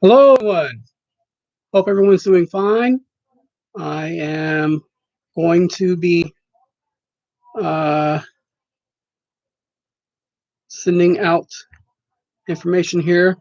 Hello, everyone. Hope everyone's doing fine. I am going to be uh, sending out information here.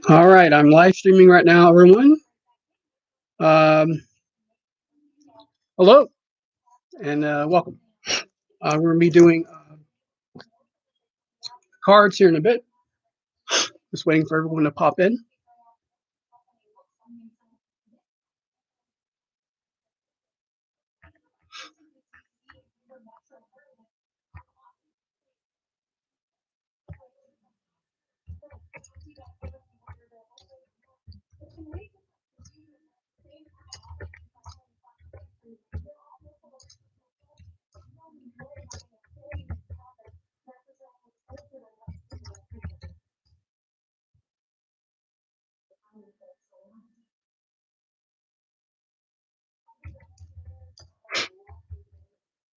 All right, I'm live streaming right now, everyone. Hello and welcome. We're going to be doing cards here in a bit. Just waiting for everyone to pop in.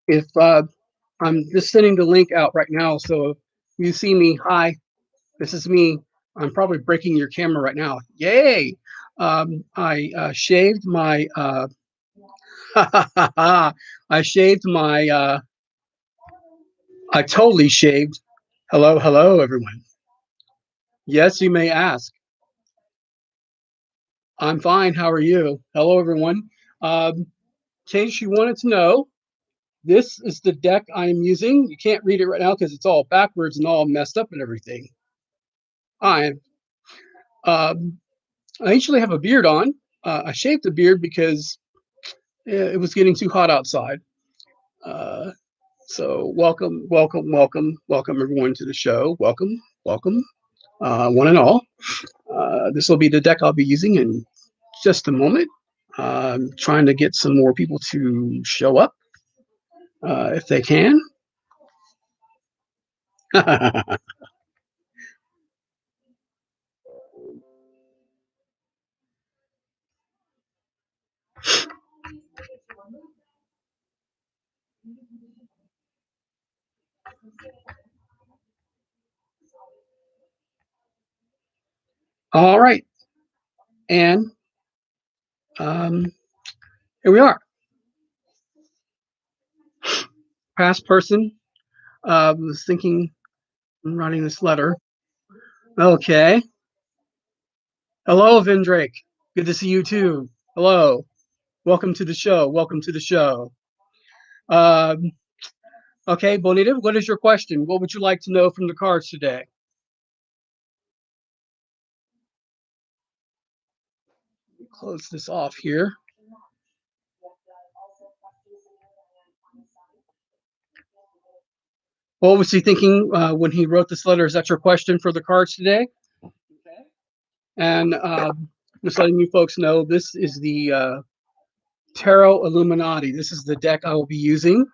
If I'm just sending the link out right now, so if you see me, hi, this is me. I'm probably breaking your camera right now. Yay! I shaved my I shaved my I totally shaved. Hello, hello, everyone. Yes, you may ask. I'm fine. How are you? Hello, everyone. In case you wanted to know, this is the deck I am using. You can't read it right now because it's all backwards and all messed up and everything. I actually have a beard on. I shaved the beard because it was getting too hot outside. Uh, so welcome, welcome, welcome, welcome everyone to the show. Welcome, welcome, one and all. This will be the deck I'll be using in just a moment. I'm trying to get some more people to show up if they can. All right. And um, here we are. Past person was thinking, I'm writing this letter. Okay. Hello, Vendrake. Good to see you too. Hello. Welcome to the show. Welcome to the show. Um, okay, Bonita, what is your question? What would you like to know from the cards today? Close this off here. What was he thinking when he wrote this letter? Is that your question for the cards today? Okay. And just letting you folks know, this is the Tarot Illuminati. This is the deck I will be using.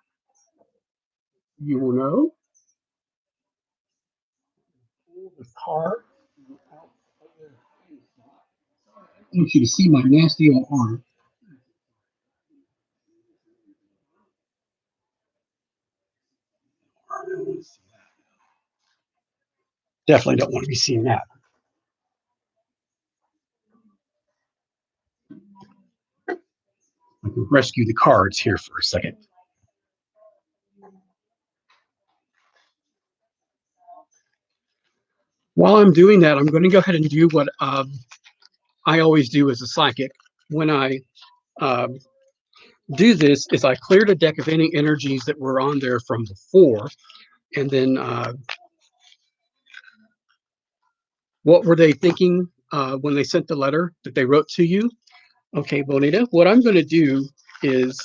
You will know. The card. I want you to see my nasty old arm. Definitely don't want to be seeing that. I can rescue the cards here for a second. While I'm doing that, I'm going to go ahead and do what I always do as a psychic. When I do this, is I clear the deck of any energies that were on there from before, and then what were they thinking when they sent the letter that they wrote to you. Okay, Bonita, what I'm going to do is,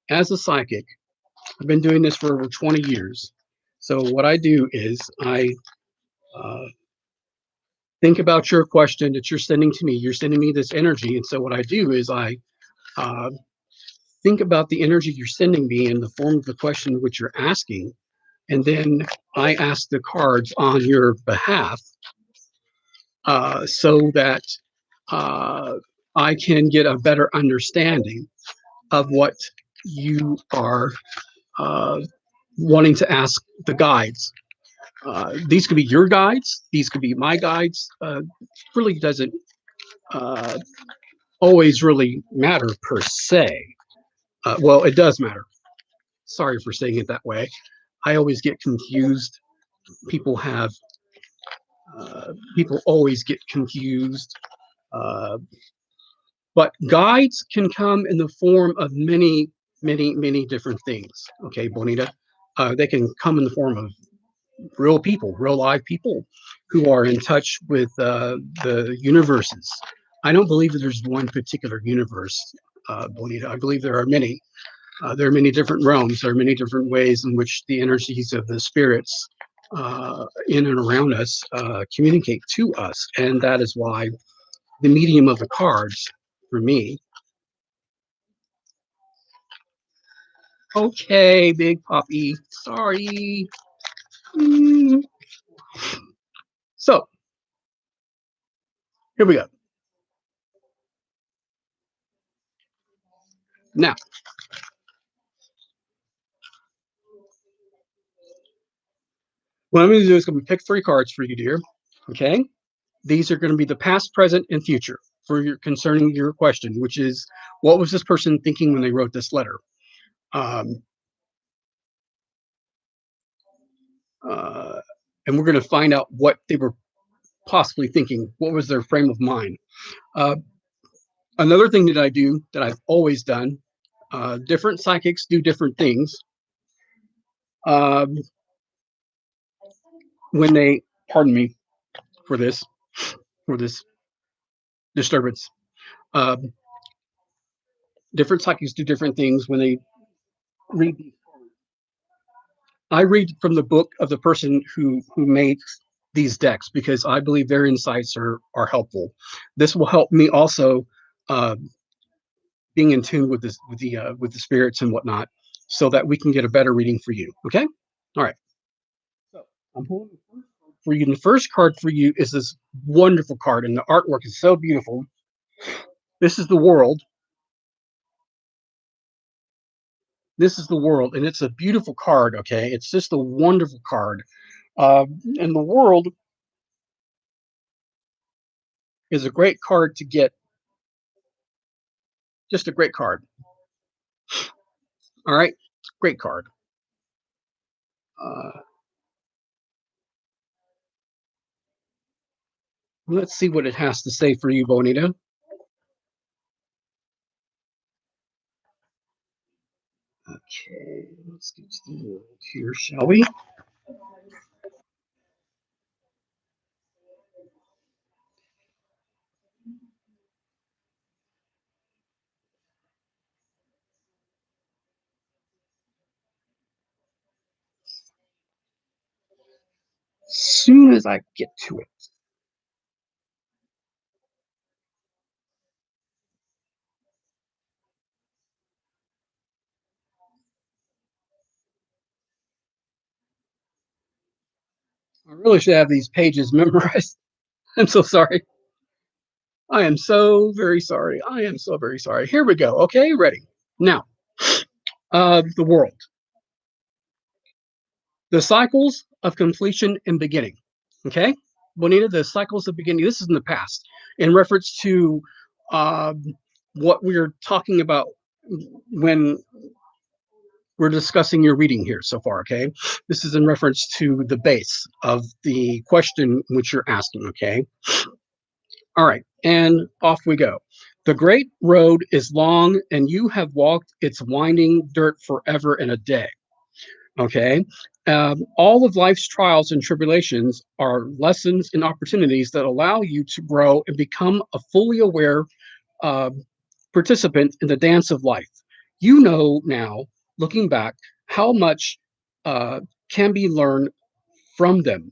as a psychic, I've been doing this for over 20 years. So what I do is I uh, think about your question that you're sending to me. You're sending me this energy, and so what I do is I uh, think about the energy you're sending me in the form of the question which you're asking, and then I ask the cards on your behalf so that uh, I can get a better understanding of what you are uh, wanting to ask the guides. These could be your guides. These could be my guides. Really doesn't uh, always really matter per se. Well, it does matter. Sorry for saying it that way. I always get confused. People have people always get confused. Uh, but guides can come in the form of many, many, many different things. Okay, Bonita. They can come in the form of real people, real live people who are in touch with the universes. I don't believe that there's one particular universe, Bonita. I believe there are many. There are many different realms. There are many different ways in which the energies of the spirits in and around us communicate to us. And that is why the medium of the cards, for me, okay, Big Poppy, sorry. Mm. So, here we go. Now, what I'm going to do is I'm going to pick 3 cards for you, dear. Okay? These are going to be the past, present, and future for your concerning your question, which is what was this person thinking when they wrote this letter? Um, uh, and we're going to find out what they were possibly thinking. What was their frame of mind? Uh, Another thing that I do that I've always done, different psychics do different things. Um, when they, pardon me for this disturbance. Um, Different psychics do different things when they read. I read from the book of the person who made these decks because I believe their insights are helpful. This will help me also uh, being in tune with this with the spirits and whatnot, so that we can get a better reading for you. Okay, all right. So I'm pulling the first card for you. And the first card for you is this wonderful card, and the artwork is so beautiful. This is the world. This is the world, and it's a beautiful card. Okay, it's just a wonderful card. And the world is a great card to get. Just a great card. All right, great card. Uh, let's see what it has to say for you, Bonita. Okay, let's get to the world here, shall we? Soon as I get to it. I really should have these pages memorized. I'm so sorry. I am so very sorry. I am so very sorry. Here we go. Okay, ready. Now, the world. The cycles of completion and beginning. Okay, Bonita, the cycles of beginning. This is in the past in reference to um, what we're talking about when we're discussing your reading here so far. Okay, this is in reference to the base of the question which you're asking. Okay, all right, and off we go. The great road is long, and you have walked its winding dirt forever and a day. Okay. All of life's trials and tribulations are lessons and opportunities that allow you to grow and become a fully aware uh, participant in the dance of life. You know now, looking back, how much uh, can be learned from them.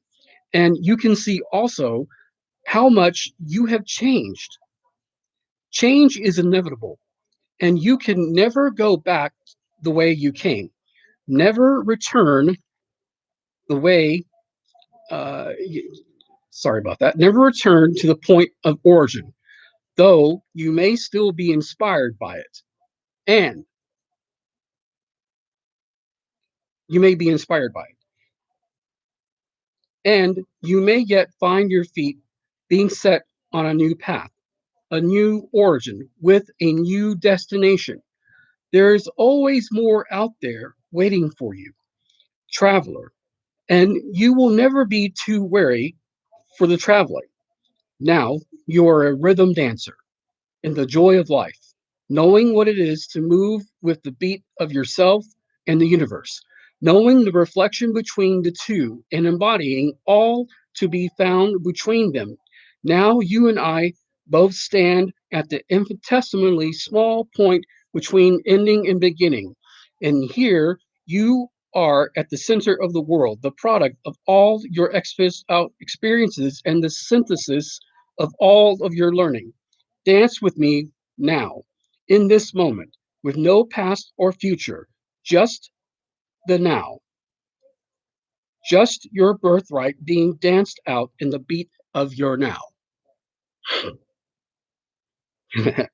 And you can see also how much you have changed. Change is inevitable, and you can never go back the way you came, never return the way, uh, sorry about that, never return to the point of origin, though you may still be inspired by it. And you may be inspired by it. And you may yet find your feet being set on a new path, a new origin, with a new destination. There is always more out there waiting for you, traveler, and you will never be too weary for the traveling. Now you are a rhythm dancer in the joy of life, knowing what it is to move with the beat of yourself and the universe, knowing the reflection between the two and embodying all to be found between them. Now you and I both stand at the infinitesimally small point between ending and beginning. And here you are at the center of the world, the product of all your experiences and the synthesis of all of your learning. Dance with me now, in this moment, with no past or future, just the now, just your birthright being danced out in the beat of your now. The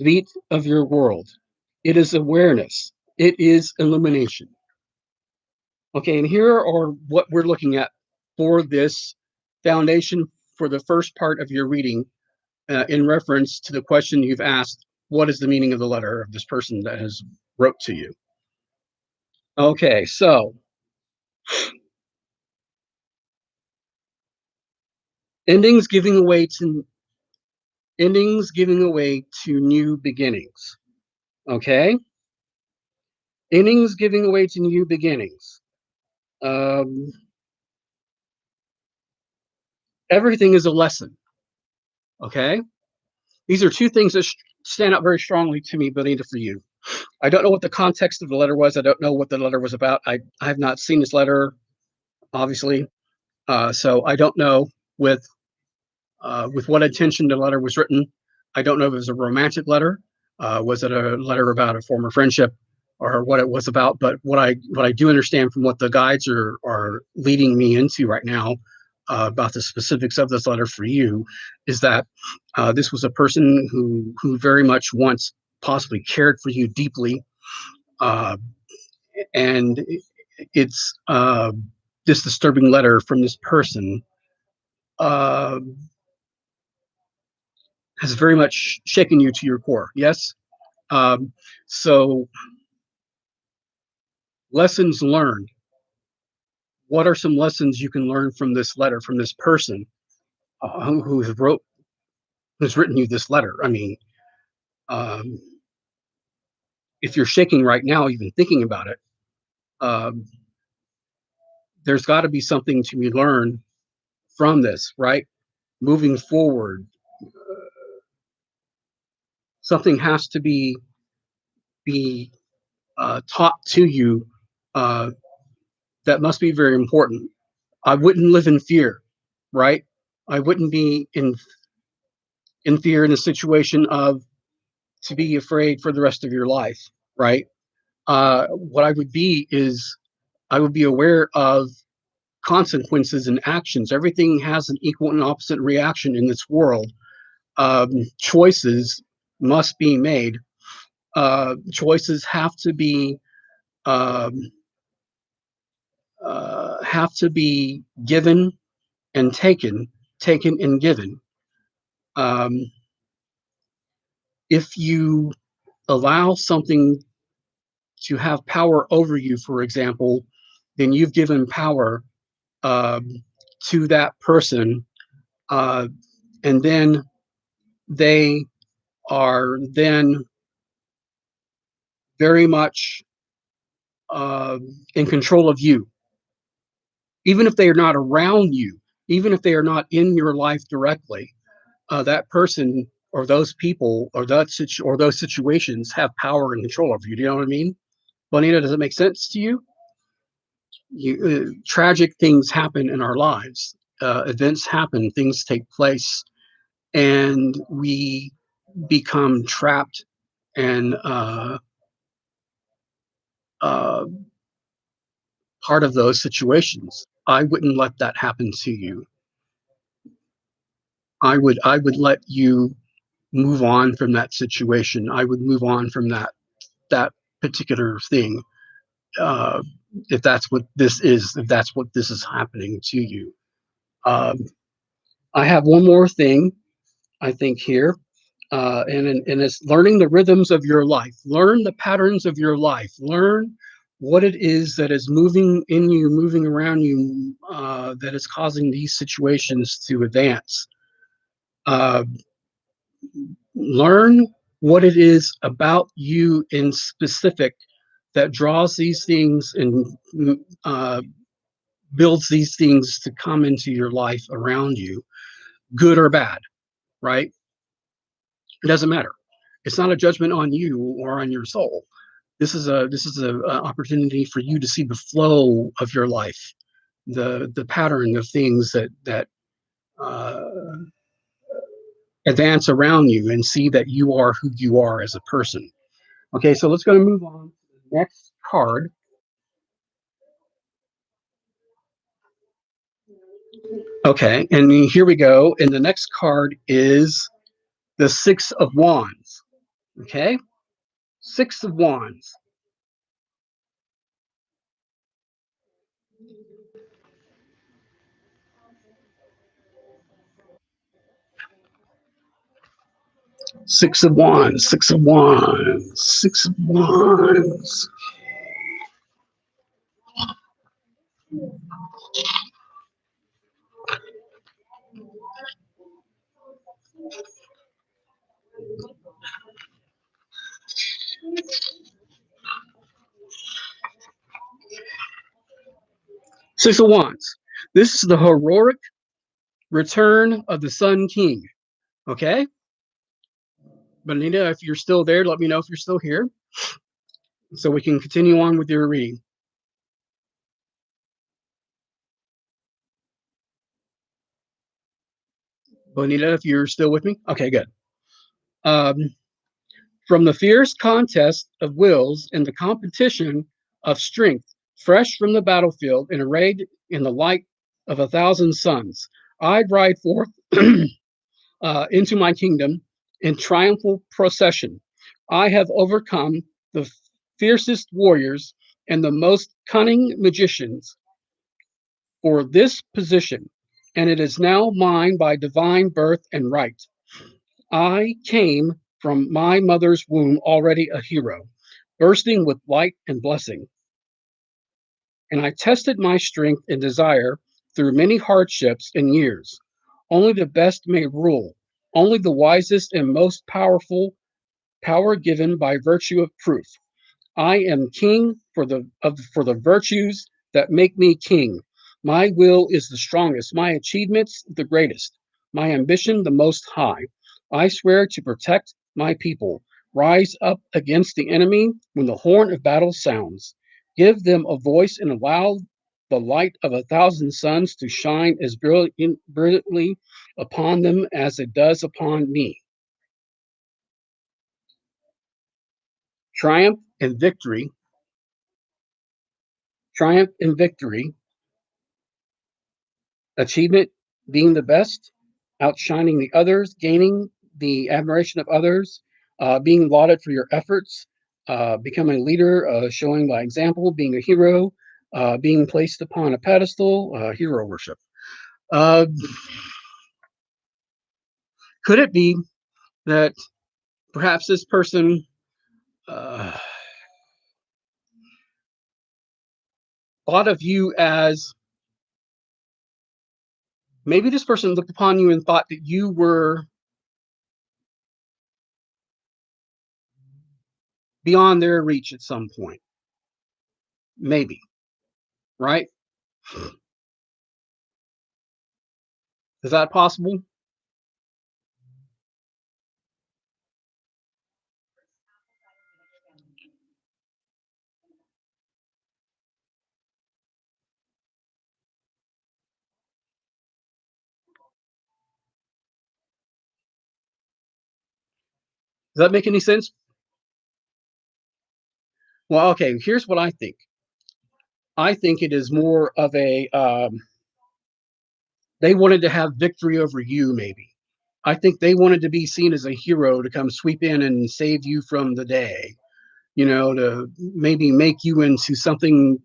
beat of your world. It is awareness, it is illumination. Okay, and here are what we're looking at for this foundation for the first part of your reading in reference to the question you've asked, what is the meaning of the letter of this person that has wrote to you? Okay, so endings giving away to endings giving away to new beginnings. Okay, endings giving away to new beginnings. Um, Everything is a lesson. Okay, these are two things that stand out very strongly to me, Benita, for you. I don't know what the context of the letter was. I don't know what the letter was about. I have not seen this letter, obviously, so I don't know with what intention the letter was written. I don't know if it was a romantic letter. Was it a letter about a former friendship, or what it was about? But what I do understand from what the guides are leading me into right now about the specifics of this letter for you is that this was a person who very much once possibly cared for you deeply, uh, and it's this disturbing letter from this person uh, has very much shaken you to your core. Yes. Um, so lessons learned. What are some lessons you can learn from this letter from this person who's written you this letter? I mean, um, if you're shaking right now, even thinking about it, um, there's got to be something to be learned from this, right? Moving forward, something has to be taught to you uh, that must be very important. I wouldn't live in fear, right? I wouldn't be in fear in the situation of to be afraid for the rest of your life, right? What I would be is I would be aware of consequences and actions. Everything has an equal and opposite reaction in this world. Choices must be made. Choices um, have to be given and taken, taken and given. Um, if you allow something to have power over you, for example, then you've given power um, to that person, uh, and then they are then very much in control of you, even if they are not around you, even if they are not in your life directly. That person or those people or or those situations have power and control over you. Do you know what I mean? Bonita, does it make sense to you? Tragic things happen in our lives. Events happen, things take place, and we become trapped and uh, part of those situations. I wouldn't let that happen to you. I would let you move on from that situation. I would move on from that particular thing. Uh, if that's what this is, if that's what this is happening to you. Um, I have one more thing I think here, and it's learning the rhythms of your life. Learn the patterns of your life. Learn what it is that is moving in you, moving around you, that is causing these situations to advance. Uh, Learn what it is about you in specific that draws these things and uh, builds these things to come into your life around you, good or bad, right? It doesn't matter. It's not a judgment on you or on your soul. This is a opportunity for you to see the flow of your life, the pattern of things that uh, advance around you, and see that you are who you are as a person. Okay, so let's go and move on to the next card. Okay, and here we go. And the next card is the Six of Wands. Okay, Six of Wands. Six of Wands. Six of Wands. Six of Wands. Six of Wands. This is the heroic return of the Sun King. Okay, Bonita, if you're still there, let me know if you're still here so we can continue on with your reading. Bonita, if you're still with me. Okay, good. Um, from the fierce contest of wills and the competition of strength, fresh from the battlefield and arrayed in the light of 1,000 suns, I'd ride forth into my kingdom in triumphal procession. I have overcome the fiercest warriors and the most cunning magicians for this position, and it is now mine by divine birth and right. I came from my mother's womb already a hero, bursting with light and blessing. And I tested my strength and desire through many hardships and years. Only the best may rule, only the wisest and most powerful, power given by virtue of proof. I am king for the virtues that make me king. My will is the strongest, my achievements the greatest, my ambition the most high. I swear to protect my people. Rise up against the enemy when the horn of battle sounds. Give them a voice and allow the light of 1,000 suns to shine as brilliantly upon them as it does upon me. Triumph and victory, triumph and victory, achievement being the best, outshining the others, gaining the admiration of others, being lauded for your efforts, becoming a leader, showing by example, being a hero, being placed upon a pedestal, hero worship. Uh, could it be that perhaps this person uh, thought of you as maybe this person looked upon you and thought that you were beyond their reach at some point? Maybe, right? Is that possible? Does that make any sense? Well, okay, here's what I think. I think it is more of a they wanted to have victory over you, maybe. I think they wanted to be seen as a hero to come sweep in and save you from the day, to maybe make you into something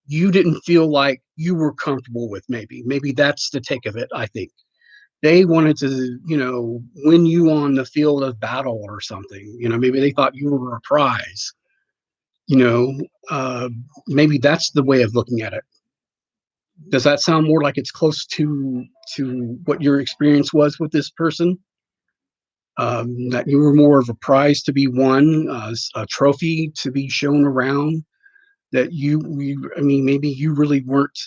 you didn't feel like you were comfortable with, maybe. Maybe that's the take of it, I think. They wanted to, win you on the field of battle or something. Maybe they thought you were a prize, you know. Uh, maybe that's the way of looking at it. Does that sound more like it's close to what your experience was with this person? That you were more of a prize to be won, a trophy to be shown around. That I mean, maybe you really weren't.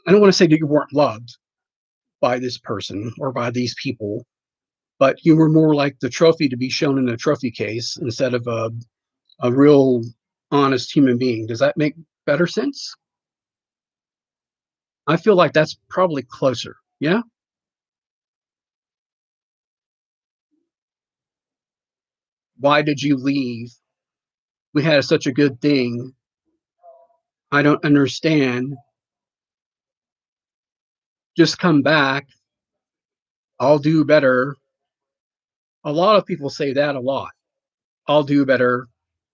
I don't want to say that you weren't loved by this person or by these people, but you were more like the trophy to be shown in a trophy case instead of a real honest human being. Does that make better sense? I feel like that's probably closer. Yeah. Why did you leave? We had such a good thing. I don't understand. Just come back. I'll do better. A lot of people say that a lot. I'll do better.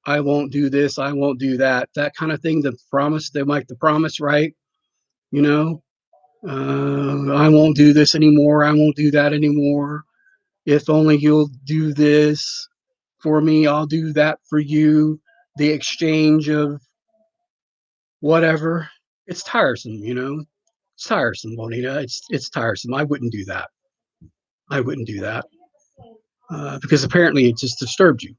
I won't do this. I won't do that. That kind of thing. The promise, they like the promise, right? You know, I won't do this anymore. I won't do that anymore. If only you'll do this for me, I'll do that for you. The exchange of whatever. It's tiresome. It's tiresome, Bonita. It's tiresome. I wouldn't do that. I wouldn't do that because apparently it just disturbed you.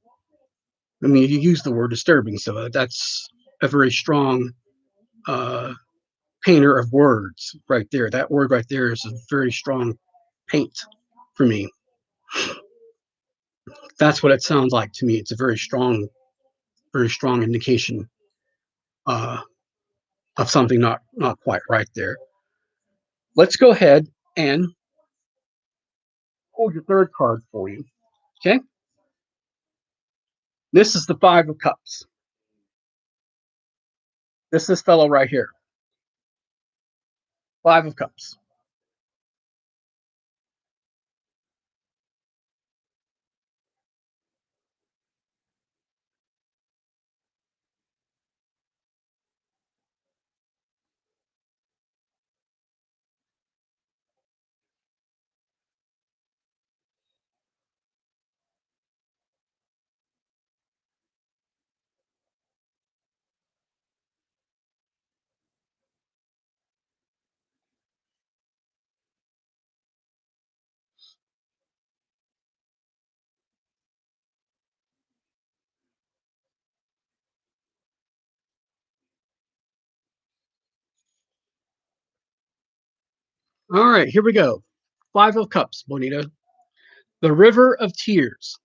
I mean, you use the word disturbing, so that's a very strong uh, painter of words right there. That word right there is a very strong paint for me. That's what it sounds like to me. It's a very strong indication uh, of something not quite right there. Let's go ahead and pull your third card for you. Okay, this is the Five of Cups. This fellow right here, Five of Cups. All right, here we go. Five of Cups, Bonita. The River of Tears.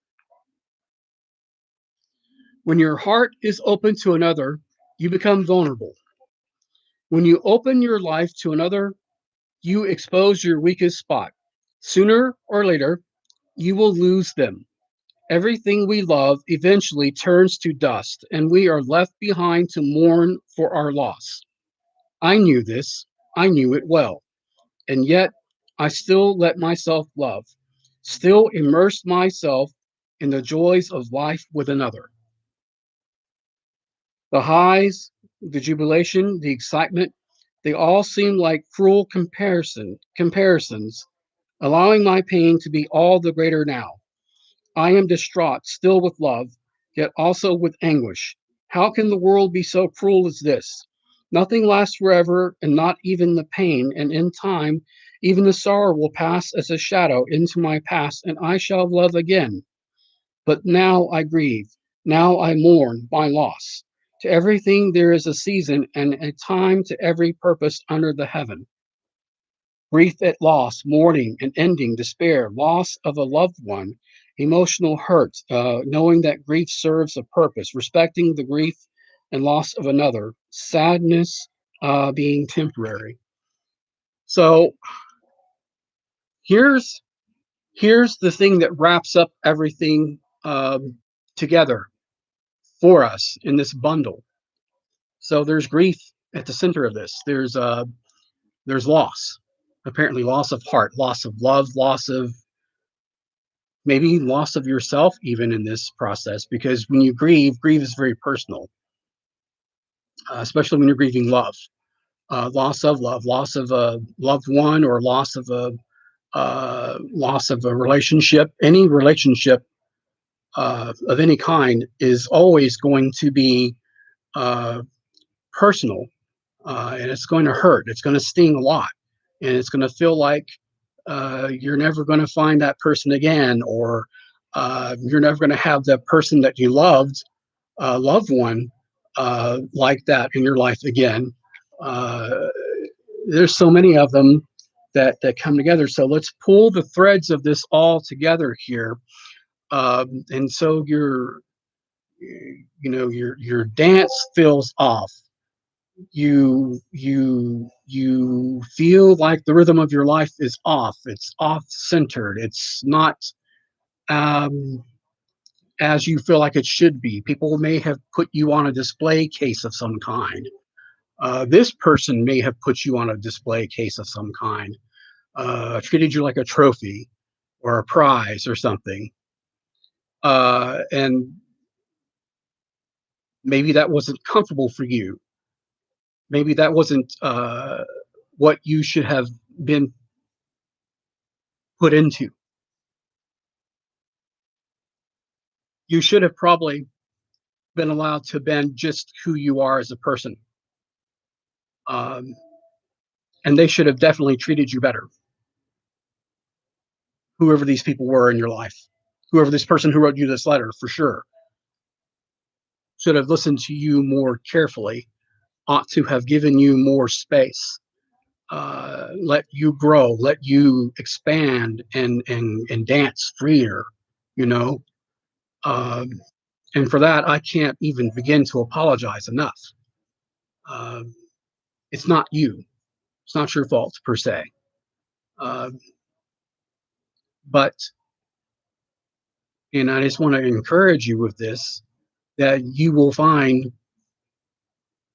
When your heart is open to another, you become vulnerable. When you open your life to another, you expose your weakest spot. Sooner or later, you will lose them. Everything we love eventually turns to dust, and we are left behind to mourn for our loss. I knew this. I knew it well. And yet, I still let myself love, still immersed myself in the joys of life with another. The highs, the jubilation, the excitement, they all seem like cruel comparisons, allowing my pain to be all the greater now. I am distraught still with love, yet also with anguish. How can the world be so cruel as this? Nothing lasts forever, and not even the pain, and in time, even the sorrow will pass as a shadow into my past, and I shall love again. But now I grieve. Now I mourn my loss. To everything there is a season and a time to every purpose under the heaven. Grief at loss, mourning and ending, despair, loss of a loved one, emotional hurt, knowing that grief serves a purpose, respecting the grief and loss of another, sadness being temporary. So here's here's the thing that wraps up everything together for us in this bundle. So there's grief at the center of this. There's loss, apparently loss of heart, loss of love, loss of maybe loss of yourself even in this process, because when you grieve is very personal, especially when you're grieving love, loss of love, loss of a loved one, or loss of a relationship. Any relationship of any kind is always going to be uh, personal, and it's going to hurt. It's going to sting a lot, and it's going to feel like you're never going to find that person again, or you're never going to have that person that you loved one, like that in your life again. Uh, there's so many of them that come together. So let's pull the threads of this all together here. And so your dance feels off. You feel like the rhythm of your life is off. It's off centered. It's not um, as you feel like it should be. People may have put you on a display case of some kind. This person may have put you on a display case of some kind, treated you like a trophy or a prize or something. And maybe that wasn't comfortable for you. Maybe that wasn't what you should have been put into. You should have probably been allowed to been just who you are as a person. Um, and they should have definitely treated you better, whoever these people were in your life. Whoever this person who wrote you this letter, for sure, should have listened to you more carefully, ought to have given you more space, let you grow, let you expand and dance freer, you know. Um, and for that, I can't even begin to apologize enough. Um, it's not you. It's not your fault per se. Uh, but and I just want to encourage you with this, that you will find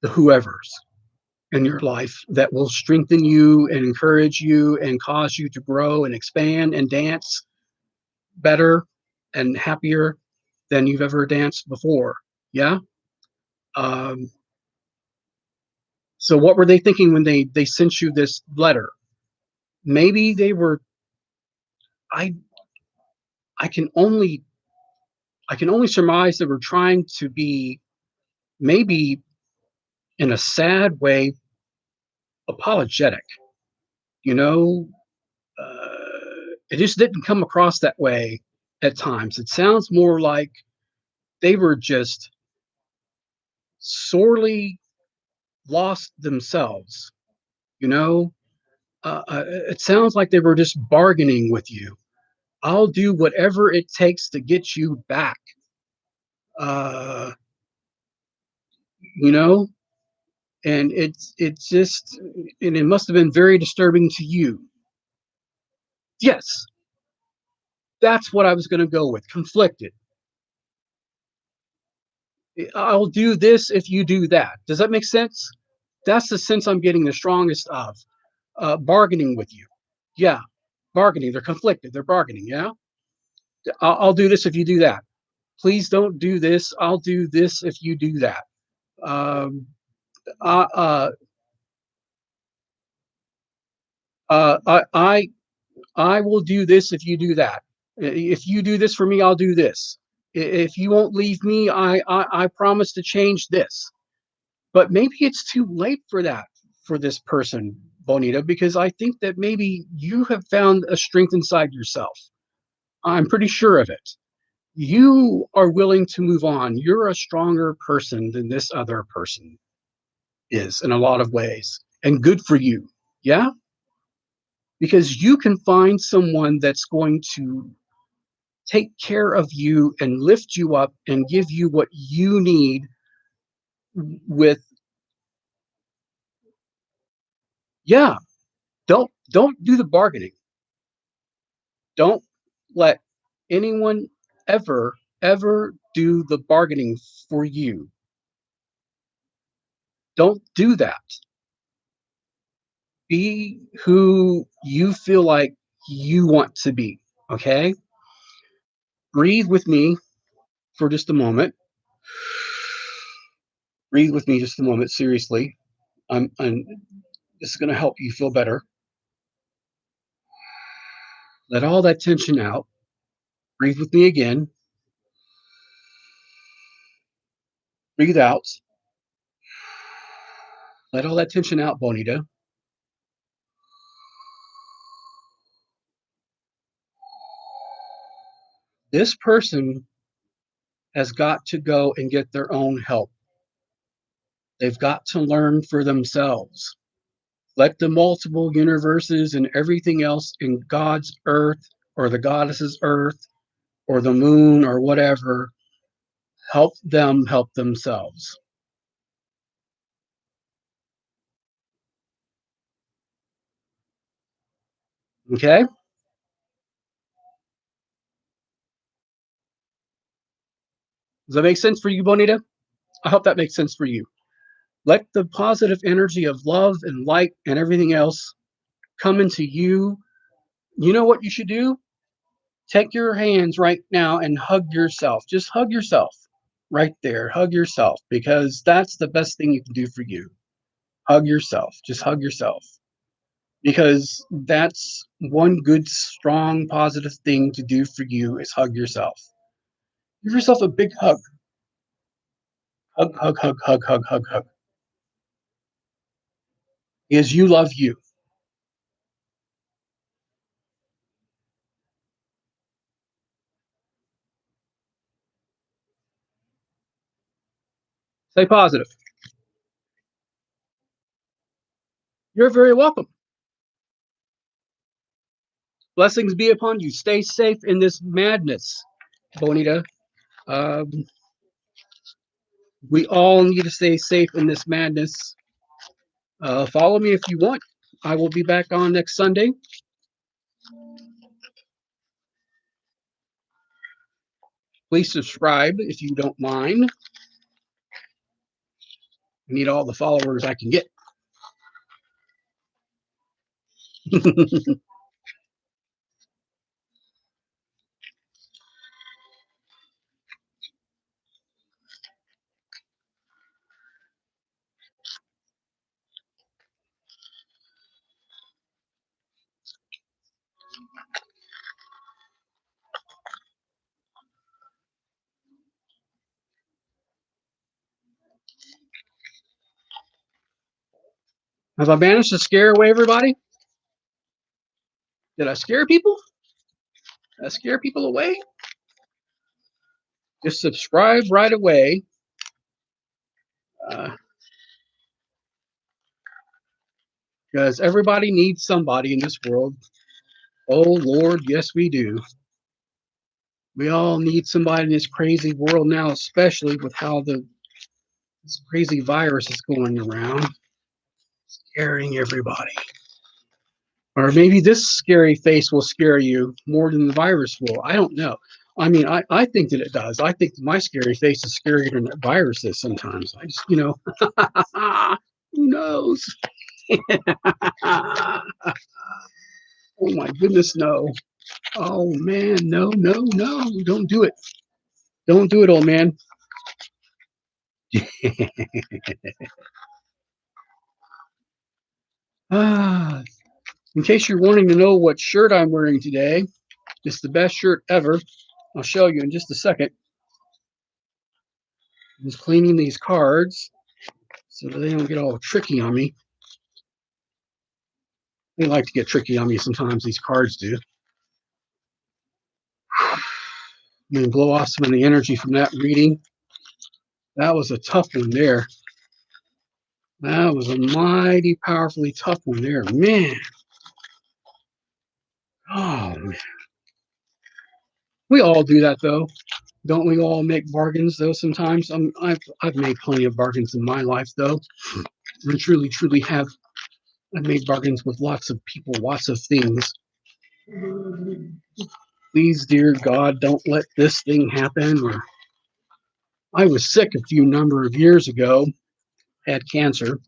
the whoever's in your life that will strengthen you and encourage you and cause you to grow and expand and dance better and happier than you've ever danced before. Yeah. Um, so what were they thinking when they sent you this letter? Maybe they were. I I can only I can only surmise they were trying to be, maybe in a sad way, apologetic. You know, it just didn't come across that way at times. It sounds more like they were just sorely lost themselves. You know, it sounds like they were just bargaining with you. I'll do whatever it takes to get you back. Uh, you know, and it's just, and it must have been very disturbing to you. Yes, that's what I was going to go with. Conflicted. I'll do this if you do that. Does that make sense? That's the sense I'm getting the strongest of. Bargaining with you. Yeah, bargaining. They're conflicted. They're bargaining. Yeah, I'll do this if you do that. Please don't do this. I'll do this if you do that. Um, uh, uh, I will do this if you do that. If you do this for me, I'll do this. If you won't leave me, I promise to change this. But maybe it's too late for that for this person, Bonita, because I think that maybe you have found a strength inside yourself. I'm pretty sure of it. You are willing to move on. You're a stronger person than this other person is in a lot of ways, and good for you. Yeah, because you can find someone that's going to take care of you and lift you up and give you what you need with, yeah, don't do the bargaining. Don't let anyone ever do the bargaining for you. Don't do that. Be who you feel like you want to be. Okay? Breathe with me for just a moment. Breathe with me just a moment. Seriously. I'm this is going to help you feel better. Let all that tension out. Breathe with me again. Breathe out. Let all that tension out, Bonita. This person has got to go and get their own help. They've got to learn for themselves. Let the multiple universes and everything else in God's earth or the goddess's earth or the moon or whatever help them help themselves. Okay? Does that make sense for you, Bonita? I hope that makes sense for you. Let the positive energy of love and light and everything else come into you. You know what you should do? Take your hands right now and hug yourself. Just hug yourself right there. Hug yourself because that's the best thing you can do for you. Hug yourself. Just hug yourself because that's one good, strong, positive thing to do for you is hug yourself. Give yourself a big hug. Hug, hug, hug, hug, hug, hug, hug. Because you love you. Stay positive. You're very welcome. Blessings be upon you. Stay safe in this madness, Bonita. Um, we all need to stay safe in this madness. Follow me if you want. I will be back on next Sunday. Please subscribe if you don't mind. I need all the followers I can get. Have I managed to scare away everybody? Did I scare people? Did I scare people away? Just subscribe right away. Because everybody needs somebody in this world. Oh, Lord, yes, we do. We all need somebody in this crazy world now, especially with how this crazy virus is going around, scaring everybody. Or maybe this scary face will scare you more than the virus will. I don't know. I mean, I think that it does. I think my scary face is scarier than that virus is sometimes. I just, who knows? Oh my goodness, no. Oh man, no, no, no. Don't do it. Don't do it, old man. Ah, in case you're wanting to know what shirt I'm wearing today, it's the best shirt ever. I'll show you in just a second. I was cleaning these cards so that they don't get all tricky on me. They like to get tricky on me sometimes, these cards do. and blow off some of the energy from that reading. That was a tough one there. That was a mighty powerfully tough one there, man. Oh man, we all do that though, don't we? All make bargains though. Sometimes I've made plenty of bargains in my life though. I truly have. I've made bargains with lots of people, lots of things. Please, dear God, don't let this thing happen. Or I was sick a few number of years ago, had cancer.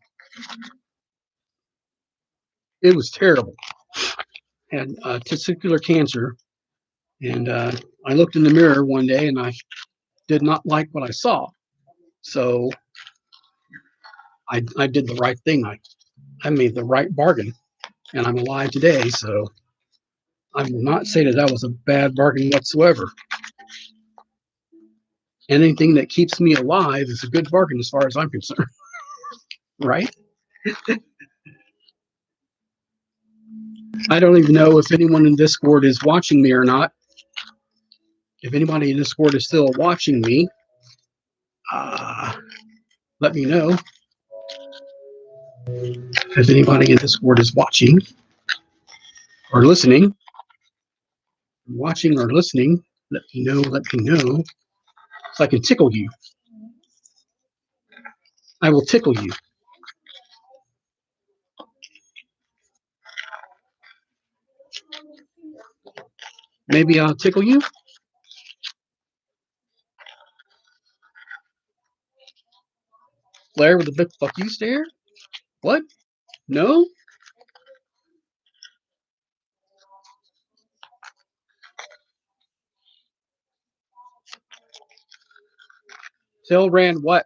It was terrible. Had testicular cancer, and I looked in the mirror one day and I did not like what I saw. So I did the right thing. I made the right bargain, and I'm alive today. So I will not say that that was a bad bargain whatsoever. Anything that keeps me alive is a good bargain as far as I'm concerned, right? I don't even know if anyone in Discord is watching me or not. If anybody in Discord is still watching me, uh, let me know. If anybody in Discord is watching or listening, watching or listening, let me know. Let me know. So I can tickle you. I will tickle you. Maybe I'll tickle you. Blair with a big fuck you stare. What? No? Till ran what?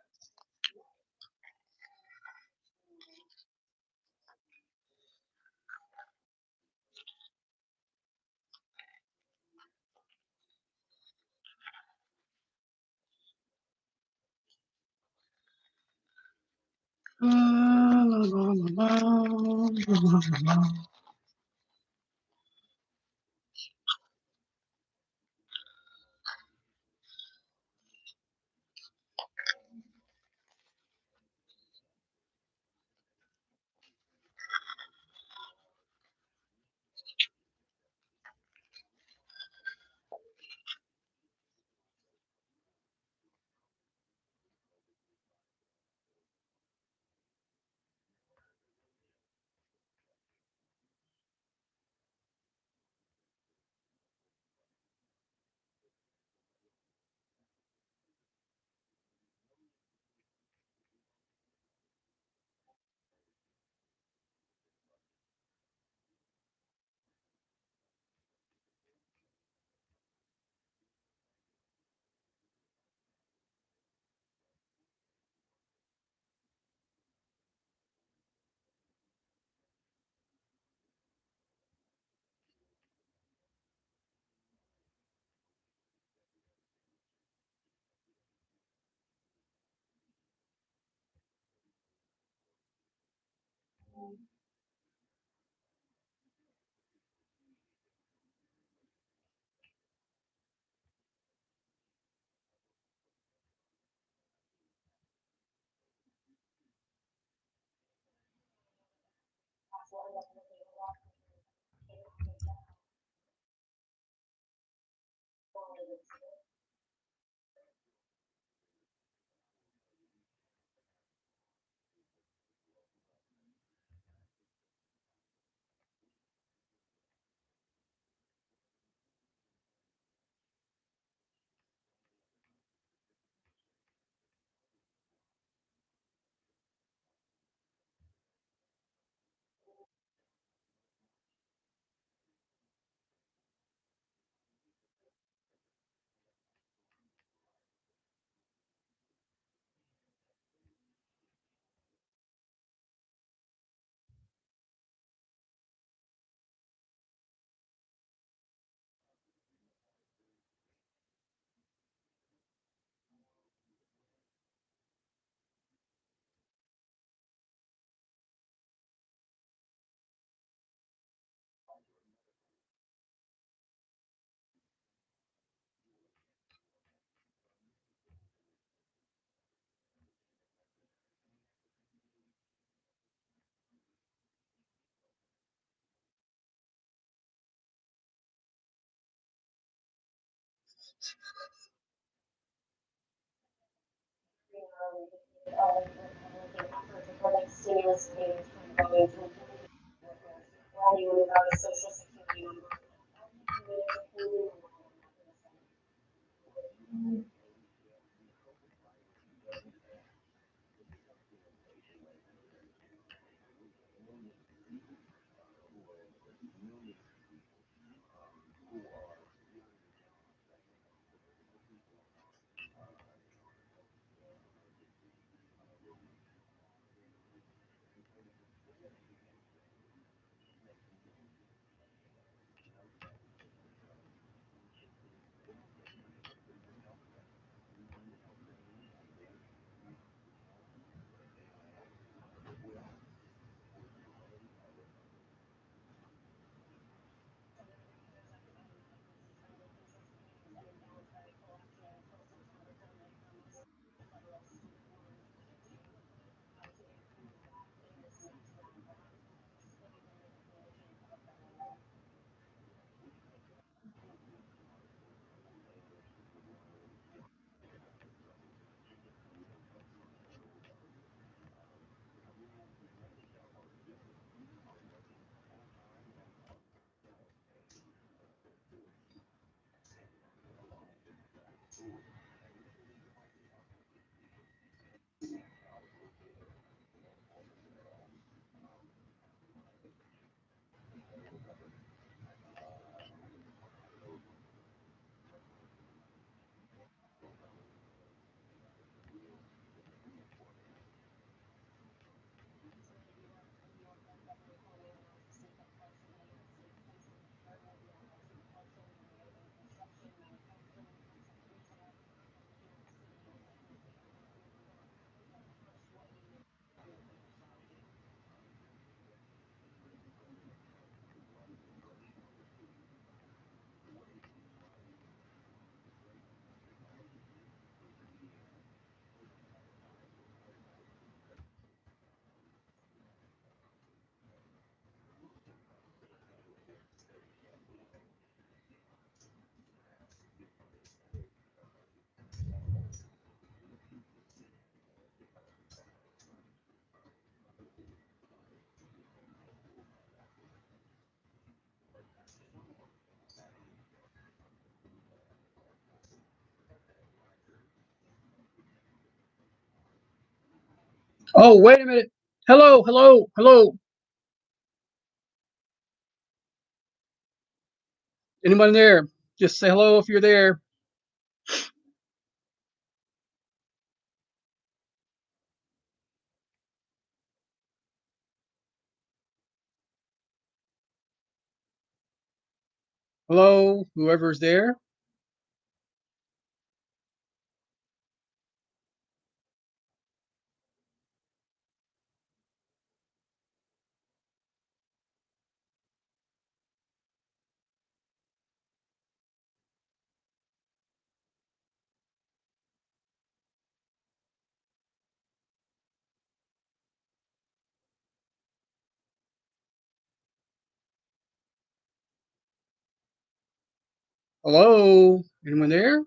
Oh, wait a minute. Hello, hello, hello. Anyone there? Just say hello if you're there. Hello, whoever's there. Hello, anyone there?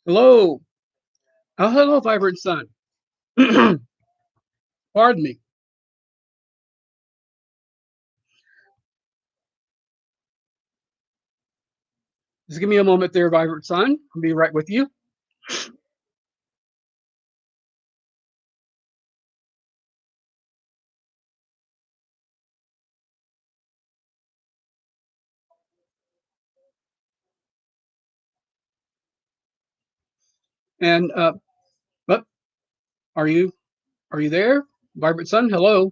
Hello. Oh, hello, Vibrant Sun. Pardon me. Just give me a moment there, Vibrant Sun. I'll be right with you. And but are you there, Vibrant Sun? Hello.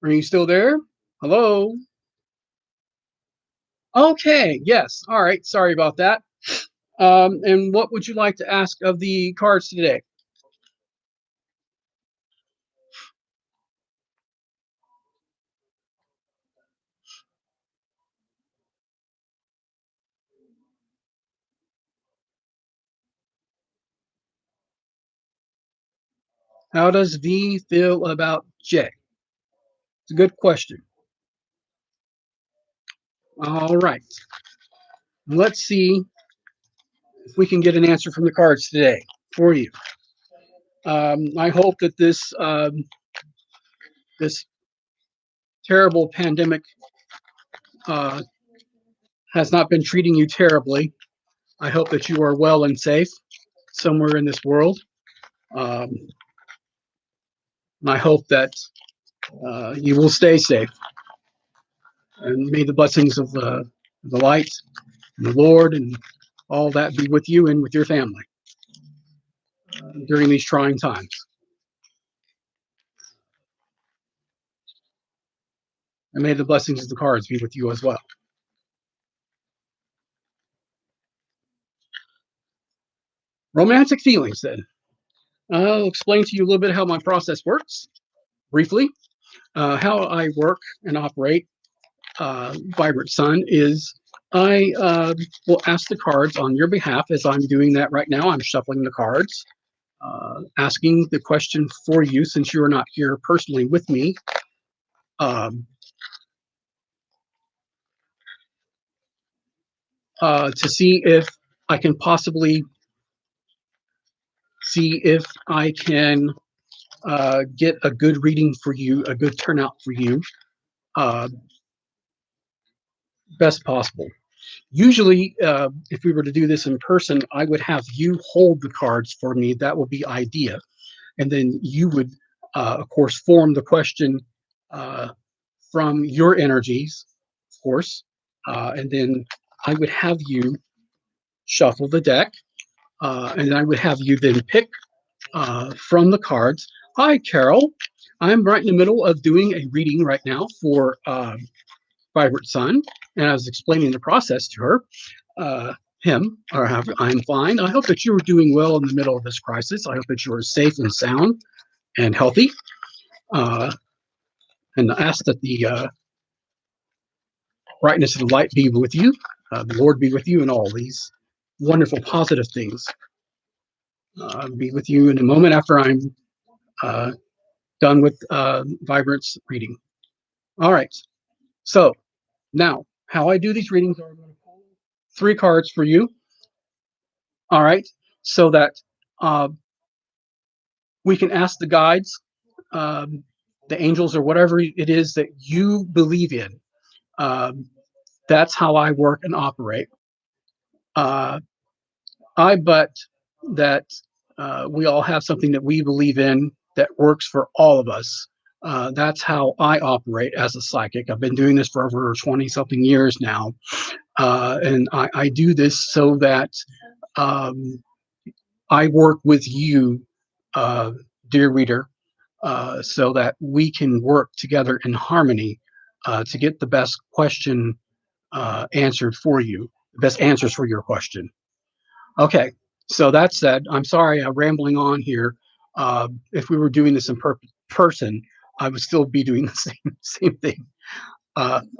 Are you still there? Hello. Okay. Yes. All right. Sorry about that. And what would you like to ask of the cards today? How does V feel about J? It's a good question. All right. Let's see if we can get an answer from the cards today for you. I hope that this terrible pandemic uh, has not been treating you terribly. I hope that you are well and safe somewhere in this world. Um, I hope that you will stay safe, and may the blessings of the light and the Lord and all that be with you and with your family during these trying times. And may the blessings of the cards be with you as well. Romantic feelings, then. I'll explain to you a little bit how my process works briefly. How I work and operate Vibrant Sun is I will ask the cards on your behalf as I'm doing that right now. I'm shuffling the cards, asking the question for you since you are not here personally with me. Um, to see if I can possibly see if I can get a good reading for you, a good turnout for you, uh, best possible. Usually, if we were to do this in person, I would have you hold the cards for me. That would be idea. And then you would, of course, form the question uh, from your energies, of course. And then I would have you shuffle the deck. And I would have you then pick from the cards. Hi, Carol. I'm right in the middle of doing a reading right now for Vibrant Sun, and I was explaining the process to her, him, or however, I'm fine. I hope that you are doing well in the middle of this crisis. I hope that you are safe and sound and healthy, uh, and ask that the brightness of the light be with you, the Lord be with you, and all these wonderful positive things be with you in a moment after I'm uh, done with Vibrant's reading. All right. So now, how I do these readings are I'm going to pull three cards for you. All right, so that uh, we can ask the guides, um, the angels, or whatever it is that you believe in. Um, that's how I work and operate. Uh, I bet that we all have something that we believe in that works for all of us. That's how I operate as a psychic. I've been doing this for over 20 something years now. And I do this so that um, I work with you, uh, dear reader, so that we can work together in harmony to get the best question answered for you, the best answers for your question. Okay, so that said, I'm sorry I'm rambling on here. If we were doing this in person, I would still be doing the same thing.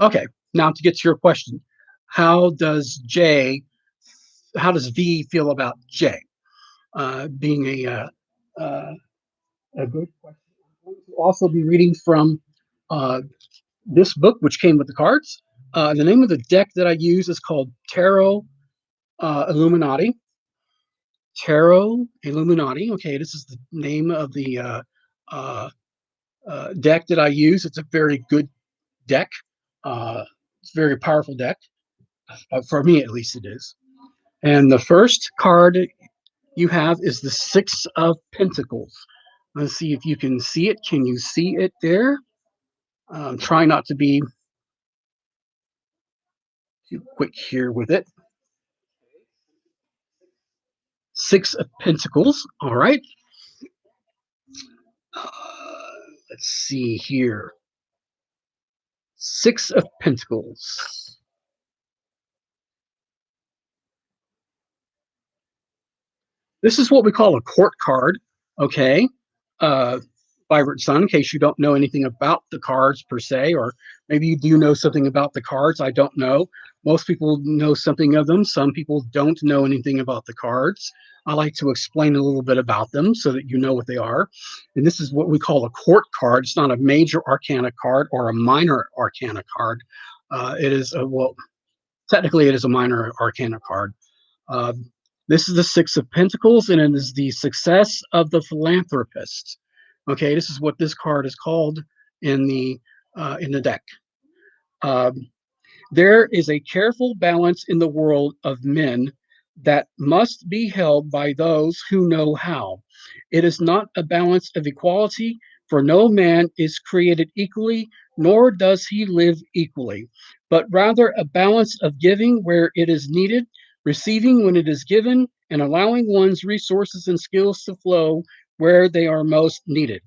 Okay, now to get to your question, how does J, how does V feel about J being a A good question. I'm going to also be reading from uh, this book, which came with the cards. The name of the deck that I use is called Tarot Illuminati. Tarot Illuminati. Okay, this is the name of the uh, deck that I use. It's a very good deck. It's a very powerful deck. For me, at least, it is. And the first card you have is the Six of Pentacles. Let's see if you can see it. Can you see it there? Try not to be too quick here with it. Six of Pentacles. All right. Let's see here. Six of Pentacles. This is what we call a court card. Okay. Uh, Vibrant Sun, in case you don't know anything about the cards per se, or maybe you do know something about the cards. I don't know. Most people know something of them. Some people don't know anything about the cards. I like to explain a little bit about them so that you know what they are. And this is what we call a court card. It's not a major arcana card or a minor arcana card. It is a, well, technically it is a minor arcana card. Uh, this is the Six of Pentacles, and it is the success of the philanthropist. Okay, this is what this card is called in the deck. Um, there is a careful balance in the world of men that must be held by those who know how. It is not a balance of equality, for no man is created equally, nor does he live equally, but rather a balance of giving where it is needed, receiving when it is given, and allowing one's resources and skills to flow where they are most needed.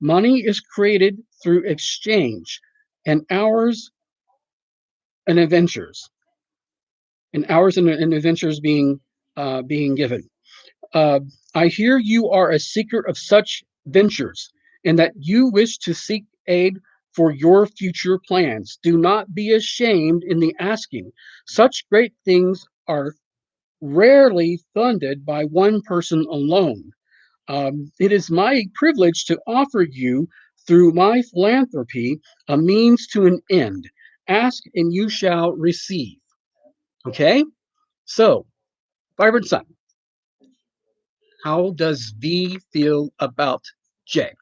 Money is created through exchange, and hours and adventures, and adventures being given. Uh, I hear you are a seeker of such ventures, and that you wish to seek aid for your future plans. Do not be ashamed in the asking. Such great things are rarely funded by one person alone. It is my privilege to offer you, through my philanthropy, a means to an end. Ask and you shall receive. Okay? So, Vibrant Sun, how does V feel about J?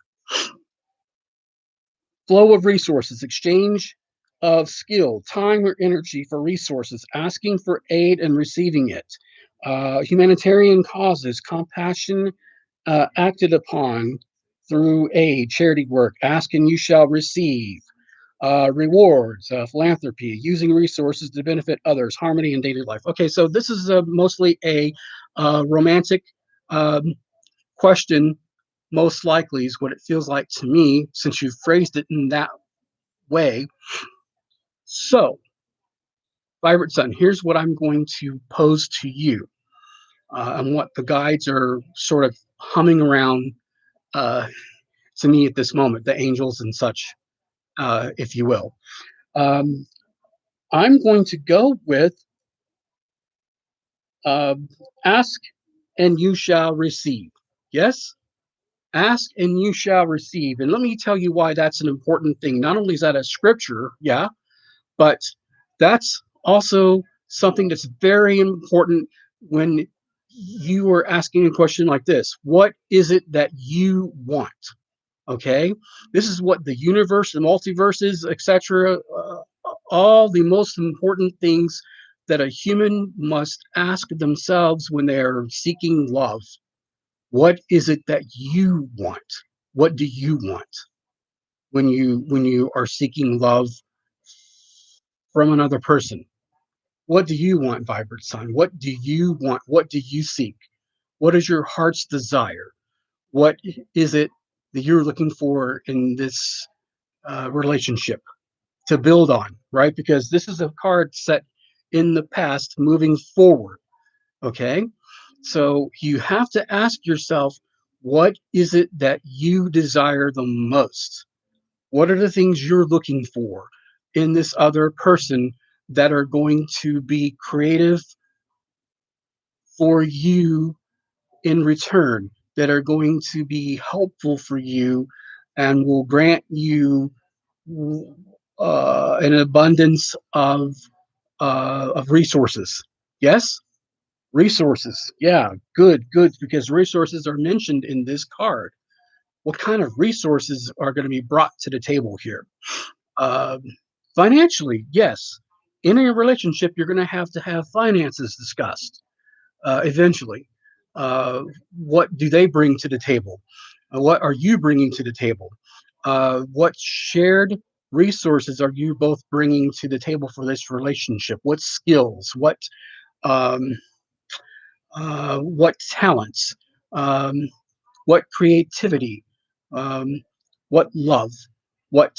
Flow of resources, exchange of skill, time or energy for resources, asking for aid and receiving it. Humanitarian causes, compassion acted upon through aid, charity work, ask and you shall receive. Rewards, philanthropy, using resources to benefit others, harmony in daily life. Okay, so this is mostly a romantic um, question, most likely, is what it feels like to me, since you phrased it in that way. So, Vibrant Sun, here's what I'm going to pose to you, and what the guides are sort of humming around uh, to me at this moment, the angels and such, if you will. Um, I'm going to go with uh, ask and you shall receive. Yes? Ask and you shall receive. And let me tell you why that's an important thing. Not only is that a scripture, yeah, but that's also something that's very important when you are asking a question like this. What is it that you want? Okay, this is what the universe, the multiverses, etc., all the most important things that a human must ask themselves when they are seeking love. What is it that you want? What do you want when you are seeking love from another person? What do you want, Vibrant Sun? What do you want? What do you seek? What is your heart's desire? What is it that you're looking for in this relationship to build on, right? Because this is a card set in the past moving forward. Okay. So you have to ask yourself, what is it that you desire the most? What are the things you're looking for in this other person that are going to be creative for you in return? that are going to be helpful for you and will grant you an abundance of resources. Yes, resources. Yeah, good, good, because resources are mentioned in this card. What kind of resources are going to be brought to the table here? Um, Financially, yes. In a relationship, you're going to have finances discussed eventually. What do they bring to the table? What are you bringing to the table? What shared resources are you both bringing to the table for this relationship? What skills? Um, what talents? Um, what creativity? Um, what love? What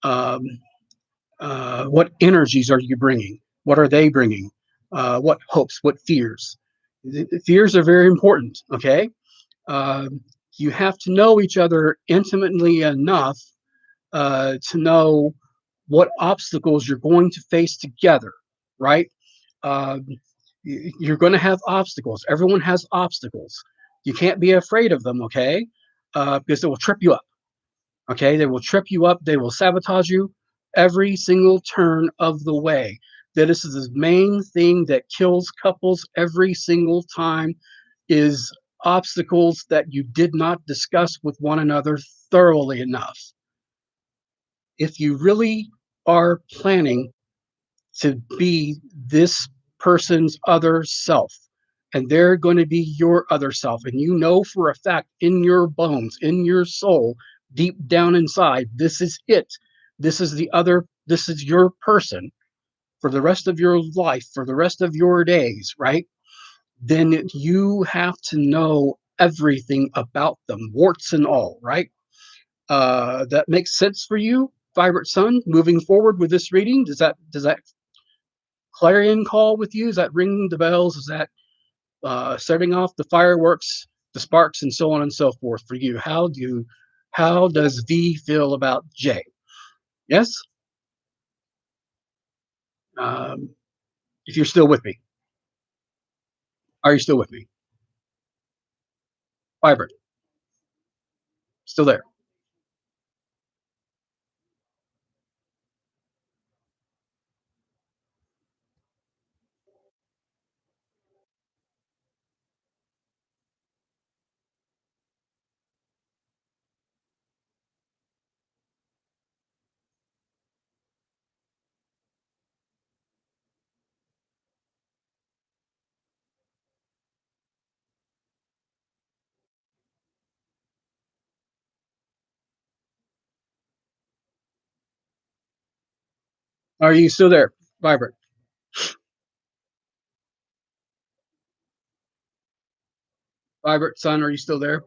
um, what energies are you bringing? What are they bringing? What hopes? What fears? Fears are very important. Okay, um, you have to know each other intimately enough to know what obstacles you're going to face together. Right? Um, you're going to have obstacles. Everyone has obstacles. You can't be afraid of them. Okay, because it will trip you up. Okay, they will trip you up, they will sabotage you every single turn of the way. That this is the main thing that kills couples every single time is obstacles that you did not discuss with one another thoroughly enough. If you really are planning to be this person's other self, and they're going to be your other self, and you know for a fact in your bones, in your soul, deep down inside, this is it. This is the other, this is your person for the rest of your life, for the rest of your days, right? Then you have to know everything about them, warts and all, right? That makes sense for you, Vibrant Sun, moving forward with this reading. Does that clarion call with you? Is that ringing the bells? Is that setting off the fireworks, the sparks, and so on and so forth for you? How does V feel about J? Yes. Um, if you're still with me, are you still with me? Vibrant, still there? Are you still there, Vibrant? Vibrant Sun, are you still there?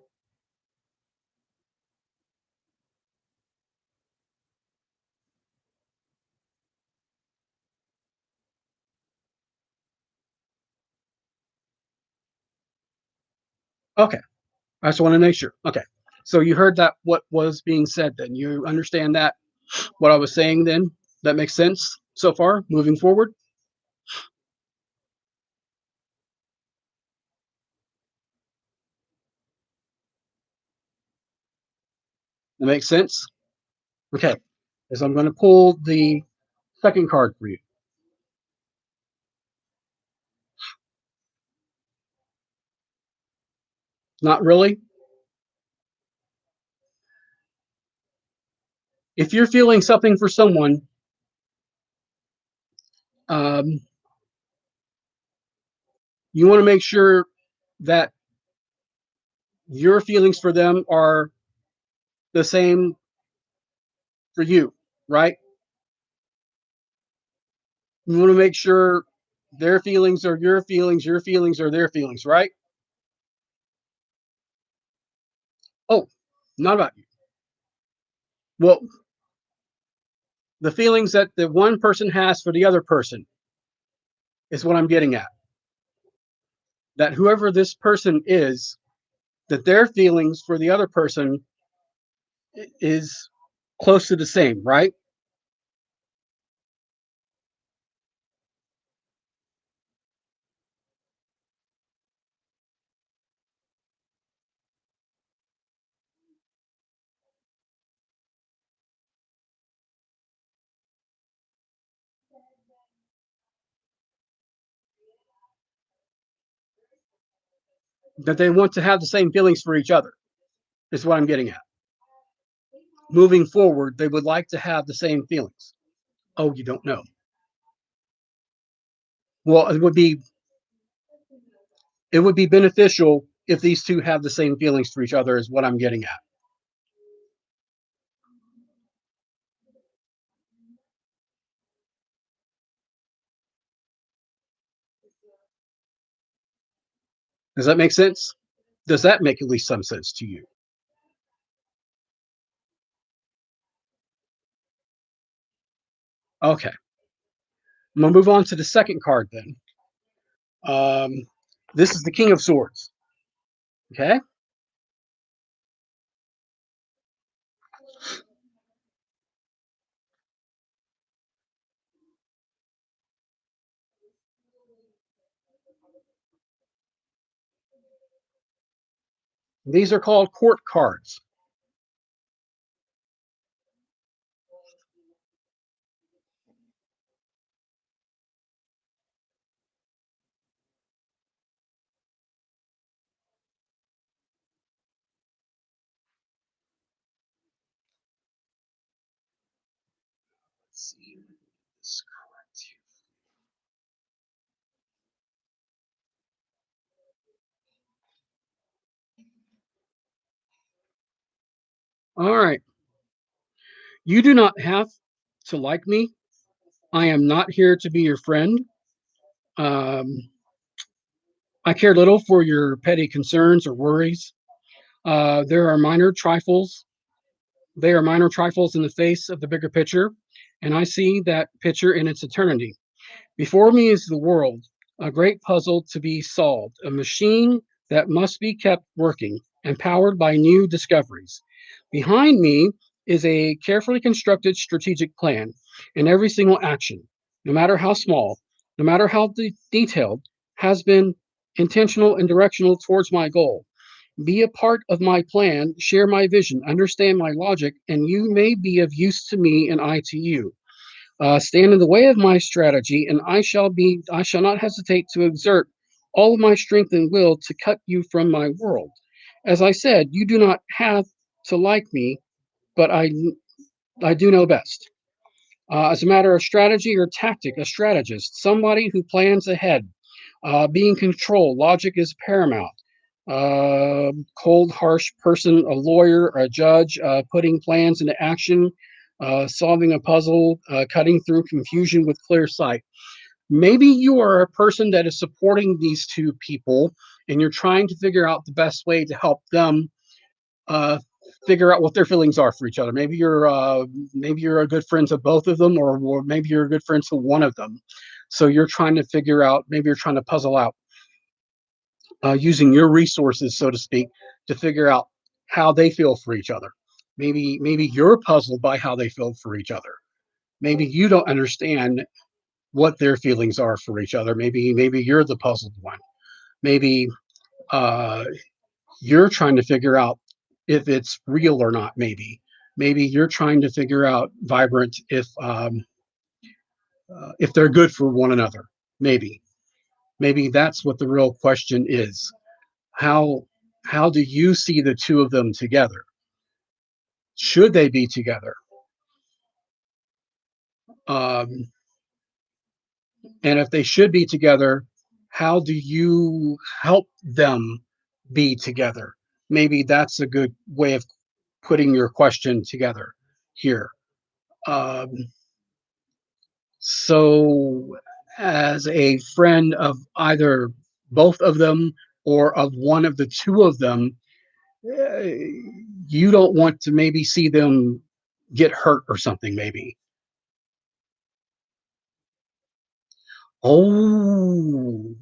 Okay, I just want to make sure. Okay, so you heard that what was being said. Then you understand that what I was saying. Then that makes sense so far. Moving forward, that makes sense. Okay, as I'm going to pull the second card for you. Not really. If you're feeling something for someone, um, you want to make sure that your feelings for them are the same for you, right? You want to make sure their feelings are your feelings are their feelings, right? Oh, not about you. Well, the feelings that the one person has for the other person is what I'm getting at. That whoever this person is, that their feelings for the other person is close to the same, right? that they want to have the same feelings for each other, is what I'm getting at. Moving forward, they would like to have the same feelings. Oh, you don't know. Well, it would be beneficial if these two have the same feelings for each other, is what I'm getting at. Does that make sense? Does that make at least some sense to you? Okay. I'm gonna move on to the second card then. Um, this is the King of Swords. Okay. These are called court cards. Let's see. This correct here. All right. You do not have to like me. I am not here to be your friend. Um, I care little for your petty concerns or worries. There are minor trifles. They are minor trifles in the face of the bigger picture, and I see that picture in its eternity. Before me is the world, a great puzzle to be solved, a machine that must be kept working and powered by new discoveries. Behind me is a carefully constructed strategic plan, and every single action, no matter how small, no matter how detailed, has been intentional and directional towards my goal. Be a part of my plan, share my vision, understand my logic, and you may be of use to me and I to you. Stand in the way of my strategy, and I shall not hesitate to exert all of my strength and will to cut you from my world. As I said, you do not have to like me, but I do know best. As a matter of strategy or tactic, a strategist, somebody who plans ahead, be in control. Logic is paramount. Cold, harsh person, a lawyer, a judge, putting plans into action, solving a puzzle, cutting through confusion with clear sight. Maybe you are a person that is supporting these two people and you're trying to figure out the best way to help them uh, figure out what their feelings are for each other. Maybe you're a good friend to both of them, or maybe you're a good friend to one of them. So you're trying to figure out. Maybe you're trying to puzzle out using your resources, so to speak, to figure out how they feel for each other. Maybe you're puzzled by how they feel for each other. Maybe you don't understand what their feelings are for each other. Maybe you're the puzzled one. Maybe uh, you're trying to figure out if it's real or not. Maybe you're trying to figure out vibrant if they're good for one another. Maybe that's what the real question is. How how do you see the two of them together? Should they be together? Um, and if they should be together, how do you help them be together? Maybe that's a good way of putting your question together here. Um, so, as a friend of either both of them or of one of the two of them, you don't want to maybe see them get hurt or something, maybe. Oh,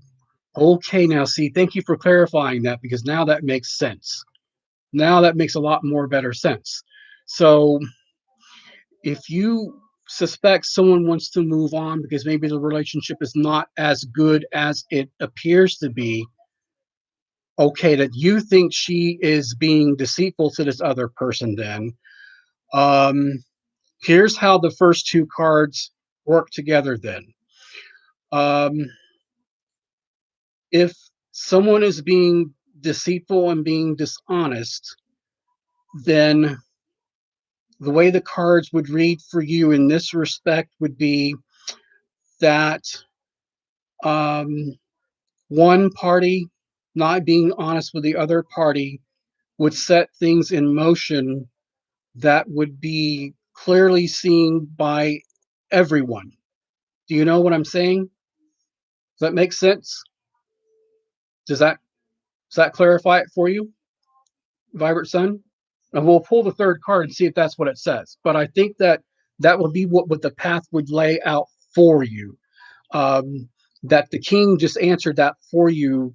okay. Now, see, thank you for clarifying that because now that makes sense. Now that makes a lot more better sense. So, if you suspect someone wants to move on because maybe the relationship is not as good as it appears to be, okay, that you think she is being deceitful to this other person, then um, here's how the first two cards work together then. Um, if someone is being deceitful and being dishonest, then the way the cards would read for you in this respect would be that um, one party not being honest with the other party would set things in motion that would be clearly seen by everyone. Do you know what I'm saying? Does that make sense? Does that clarify it for you, Vibrant Sun? And we'll pull the third card and see if that's what it says. But I think that that would be what the path would lay out for you. Um, that the king just answered that for you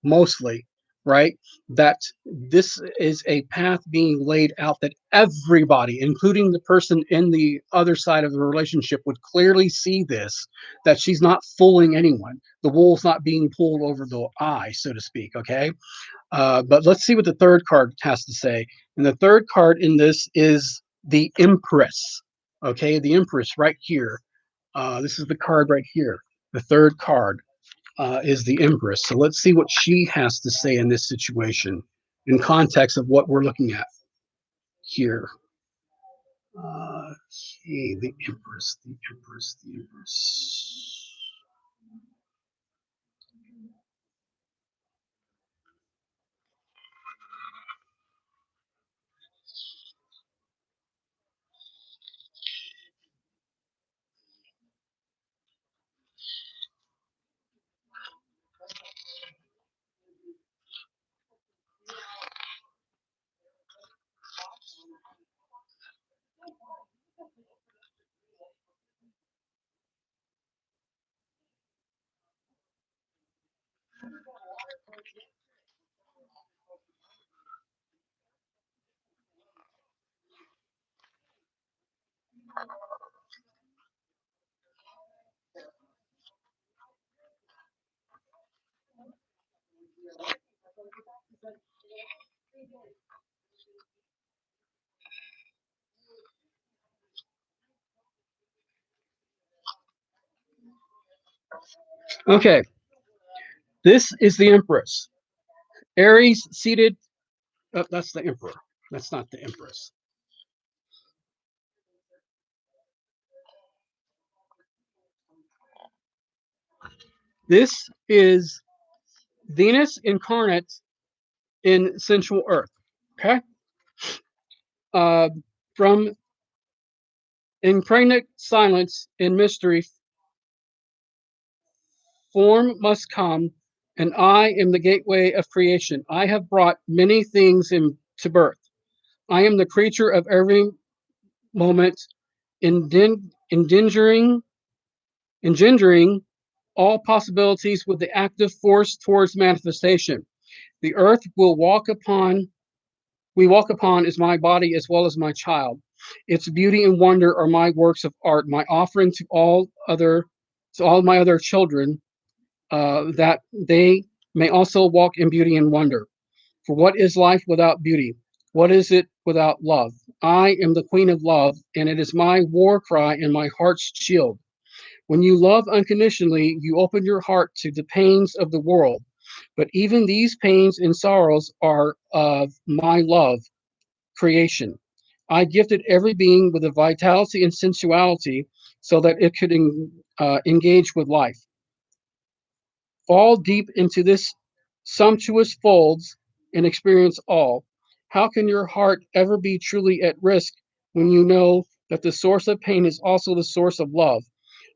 mostly, right? That this is a path being laid out that everybody, including the person in the other side of the relationship, would clearly see this, that she's not fooling anyone. The wool's not being pulled over the eye, so to speak, okay? But let's see what the third card has to say. And the third card in this is the Empress, okay? The Empress right here. This is the card right here. The third card is the Empress. So let's see what she has to say in this situation in context of what we're looking at here. Okay, the Empress, the Empress, the Empress. Okay, this is the Empress. Aries seated. Oh, that's the Emperor. That's not the Empress. This is Venus incarnate in sensual Earth. Okay. Uh, from impregnate silence and mystery, form must come, and I am the gateway of creation. I have brought many things into birth. I am the creature of every moment, endangering, engendering all possibilities with the active force towards manifestation. The earth we walk upon is my body as well as my child. Its beauty and wonder are my works of art, my offering to all my other children, that they may also walk in beauty and wonder. For what is life without beauty? What is it without love? I am the queen of love, and it is my war cry and my heart's shield. When you love unconditionally, you open your heart to the pains of the world. But even these pains and sorrows are of my love creation. I gifted every being with a vitality and sensuality so that it could engage with life. Fall deep into this sumptuous folds and experience all. How can your heart ever be truly at risk when you know that the source of pain is also the source of love?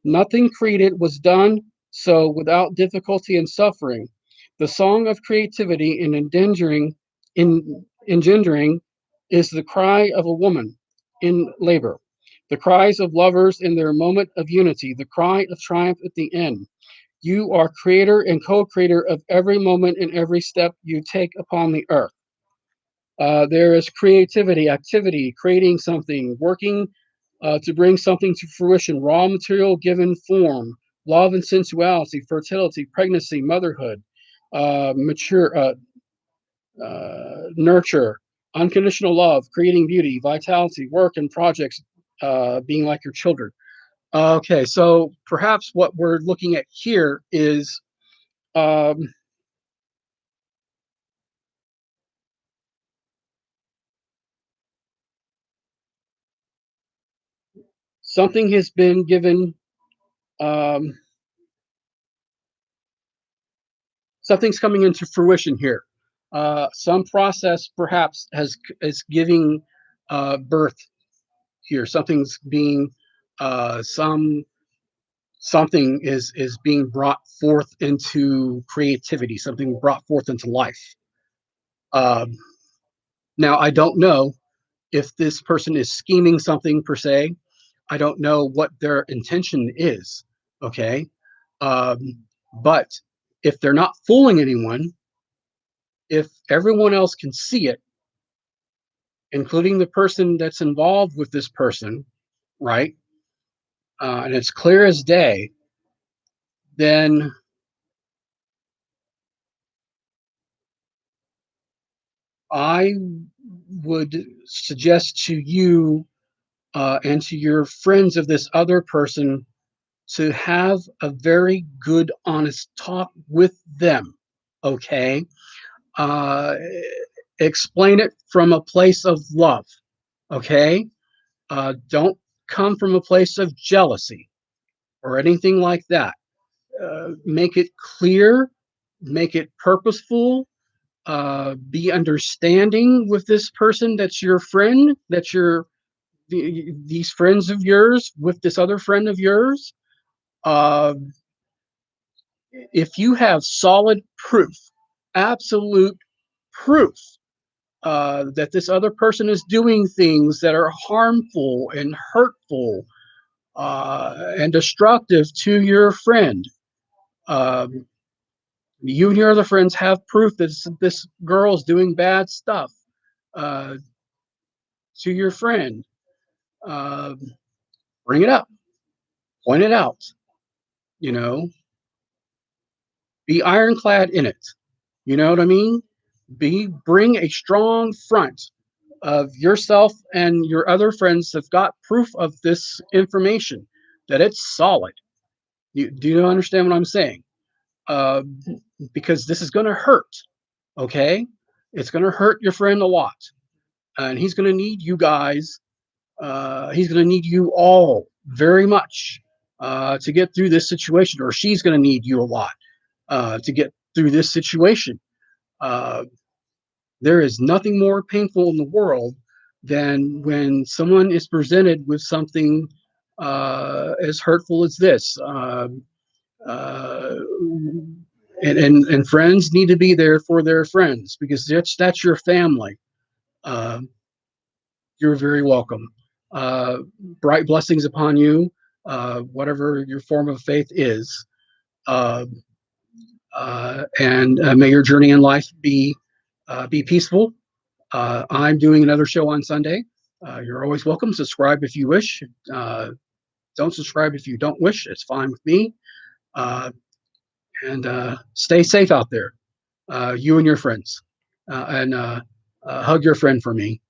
Nothing created was done so without difficulty and suffering. The song of creativity and engendering is the cry of a woman in labor, the cries of lovers in their moment of unity, the cry of triumph at the end. You are creator and co creator of every moment and every step you take upon the earth. There is creativity, activity, creating something, working to bring something to fruition, raw material given form, love and sensuality, fertility, pregnancy, motherhood, nurture, unconditional love, creating beauty, vitality, work and projects, being like your children. Okay, so perhaps what we're looking at here is um, something has been given. Um, Something's coming into fruition here. Some process perhaps is giving birth here. Something's being something is being brought forth into creativity. Something brought forth into life. Um, Now I don't know if this person is scheming something per se. I don't know what their intention is. Okay, um, but if they're not fooling anyone, if everyone else can see it, including the person that's involved with this person, right? And it's clear as day, then I would suggest to you and to your friends of this other person to have a very good, honest talk with them. Okay. Uh, Explain it from a place of love. Okay. Don't come from a place of jealousy or anything like that. Make it clear, make it purposeful, be understanding with this person that's your friend, that's these friends of yours with this other friend of yours. Uh, if you have solid proof, absolute proof that this other person is doing things that are harmful and hurtful and destructive to your friend, um, you and your other friends have proof that this girl's doing bad stuff uh, to your friend, uh, bring it up, point it out, you know, be ironclad in it. You know what I mean? Bring a strong front of yourself and your other friends have got proof of this information that it's solid. Do you understand what I'm saying? Uh, because this is going to hurt. Okay, it's going to hurt your friend a lot, and he's going to need you guys. He's going to need you all very much to get through this situation, or she's going to need you a lot to get through this situation. Uh, there is nothing more painful in the world than when someone is presented with something as hurtful as this. Uh, and friends need to be there for their friends because that's your family. Uh, you're very welcome. Uh, Bright blessings upon you, whatever your form of faith is. Uh, and may your journey in life be peaceful. I'm doing another show on Sunday. You're always welcome. Subscribe if you wish. Don't subscribe if you don't wish. It's fine with me. Uh, and stay safe out there, you and your friends. And hug your friend for me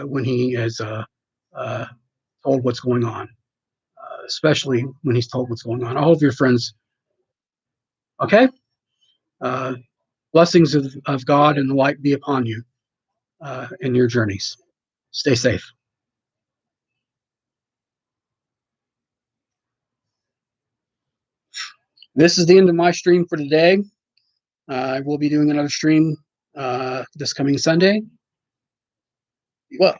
when he is uh, told what's going on, especially when he's told what's going on. All of your friends, okay? Uh, Blessings of God and the light be upon you in your journeys. Stay safe. This is the end of my stream for today. I will be doing another stream this coming Sunday. Well,